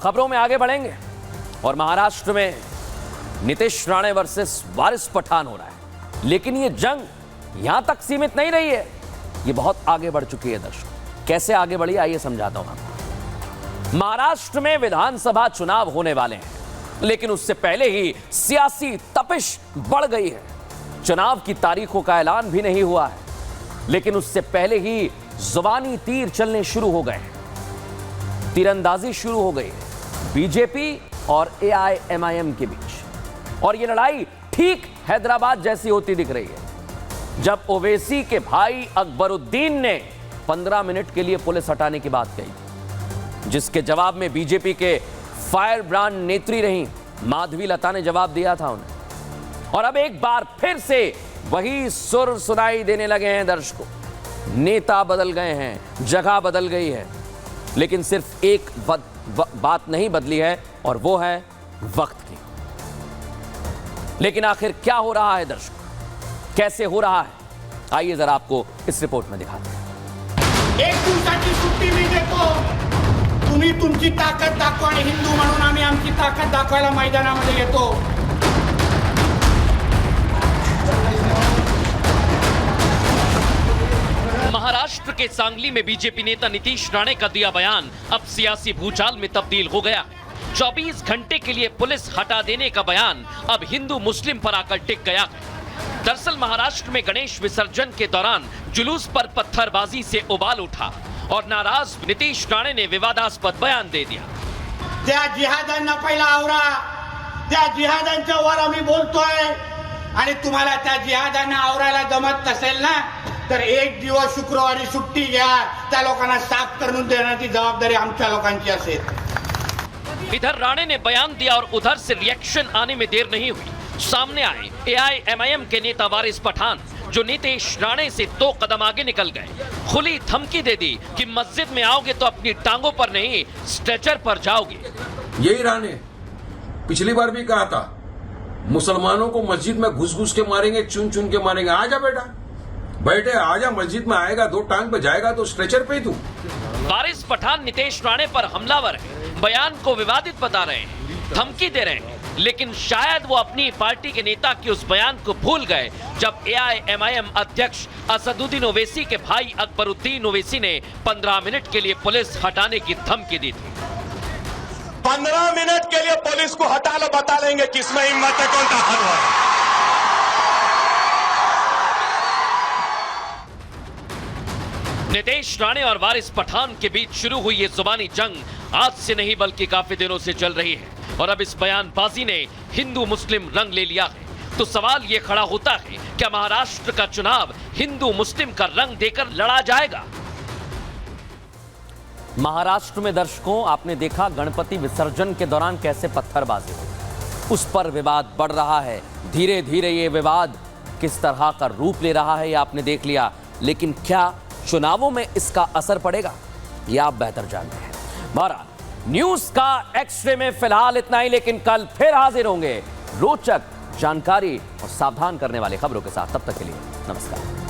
खबरों में आगे बढ़ेंगे और महाराष्ट्र में नीतीश राणे वर्सेस वारिस पठान हो रहा है, लेकिन ये जंग यहां तक सीमित नहीं रही है, ये बहुत आगे बढ़ चुकी है। दर्शकों, कैसे आगे बढ़ी आइए समझाता हूं आपको। महाराष्ट्र में विधानसभा चुनाव होने वाले हैं, लेकिन उससे पहले ही सियासी तपिश बढ़ गई है। चुनाव की तारीखों का ऐलान भी नहीं हुआ है, लेकिन उससे पहले ही जुबानी तीर चलने शुरू हो गए हैं। तीरंदाजी शुरू हो गई है बीजेपी और एआईएमआईएम के बीच, और यह लड़ाई ठीक हैदराबाद जैसी होती दिख रही है, जब ओवैसी के भाई अकबरुद्दीन ने 15 मिनट के लिए पुलिस हटाने की बात कही, जिसके जवाब में बीजेपी के फायर ब्रांड नेत्री रही माधवी लता ने जवाब दिया था उन्हें। और अब एक बार फिर से वही सुर सुनाई देने लगे हैं दर्शकों। नेता बदल गए हैं, जगह बदल गई है, लेकिन सिर्फ एक बात नहीं बदली है, और वो है वक्त की। लेकिन आखिर क्या हो रहा है दर्शकों, कैसे हो रहा है, आइए जरा आपको इस रिपोर्ट में दिखाते हैं। एक दिवसाची सुट्टी मी देतो, तुम्ही तुमची ताकद दाखवा आणि हिंदू म्हणून आम्ही आमची ताकद दाखवायला मैदानामध्ये येतो। महाराष्ट्र के सांगली में बीजेपी नेता नीतीश राणे का दिया बयान अब सियासी भूचाल में तब्दील हो गया। 24 घंटे के लिए पुलिस हटा देने का बयान अब हिंदू मुस्लिम पर आकर टिक गया। दरअसल महाराष्ट्र में गणेश विसर्जन के दौरान जुलूस पर पत्थरबाजी से उबाल उठा और नाराज नीतीश राणे ने विवादास्पद बयान दे दिया। त्या जिहादांना पहिला आवरा, त्या जिहादांच्या वर आम्ही बोलतोय, आणि तुम्हाला त्या जिहादांना आवरायला जमत नसेल ना, तर एक दिवस शुक्रवारी सुट्टी घ्या, त्या लोकांना साफ करून देण्याची जबाबदारी आमच्या लोकांची असेल। इधर राणे ने बयान दिया और उधर से रिएक्शन आने में देर नहीं हुई। सामने आए एआईएमआईएम के नेता वारिस पठान, जो नीतीश राणे से 2 कदम आगे निकल गए। खुली धमकी दे दी कि मस्जिद में आओगे तो अपनी टांगों पर नहीं, स्ट्रेचर पर जाओगे। यही राणे पिछली बार भी कहा था, मुसलमानों को मस्जिद में घुस घुस के मारेंगे, चुन चुन के मारेंगे। आजा बेटा, बैठे आजा, मस्जिद में आएगा, 2 टांग पे जाएगा तो स्ट्रेचर पे ही तू। वारिस पठान नीतीश राणे पर हमलावर है, बयान को विवादित बता रहे हैं, धमकी दे रहे हैं, लेकिन शायद वो अपनी पार्टी के नेता के उस बयान को भूल गए जब एआईएमआईएम अध्यक्ष असदुद्दीन ओवैसी के भाई अकबरुद्दीन ओवैसी ने 15 मिनट के लिए पुलिस हटाने की धमकी दी थी। 15 मिनट के लिए पुलिस को हटा लो, बता लेंगे किसमें हिम्मत है, कौन ताकतवर है। नीतीश राणे और वारिस पठान के बीच शुरू हुई ये जुबानी जंग आज से नहीं बल्कि काफी दिनों से चल रही है, और अब इस बयानबाजी ने हिंदू मुस्लिम रंग ले लिया है। तो सवाल ये खड़ा होता है, क्या महाराष्ट्र का चुनाव हिंदू मुस्लिम का रंग देकर लड़ा जाएगा? महाराष्ट्र में दर्शकों, आपने देखा गणपति विसर्जन के दौरान कैसे पत्थरबाजी हुई, उस पर विवाद बढ़ रहा है। धीरे धीरे ये विवाद किस तरह का रूप ले रहा है, ये आपने देख लिया, लेकिन क्या चुनावों में इसका असर पड़ेगा, ये आप बेहतर जानते हैं। बहरहाल न्यूज का एक्सरे में फिलहाल इतना ही, लेकिन कल फिर हाजिर होंगे रोचक जानकारी और सावधान करने वाले खबरों के साथ। तब तक के लिए नमस्कार।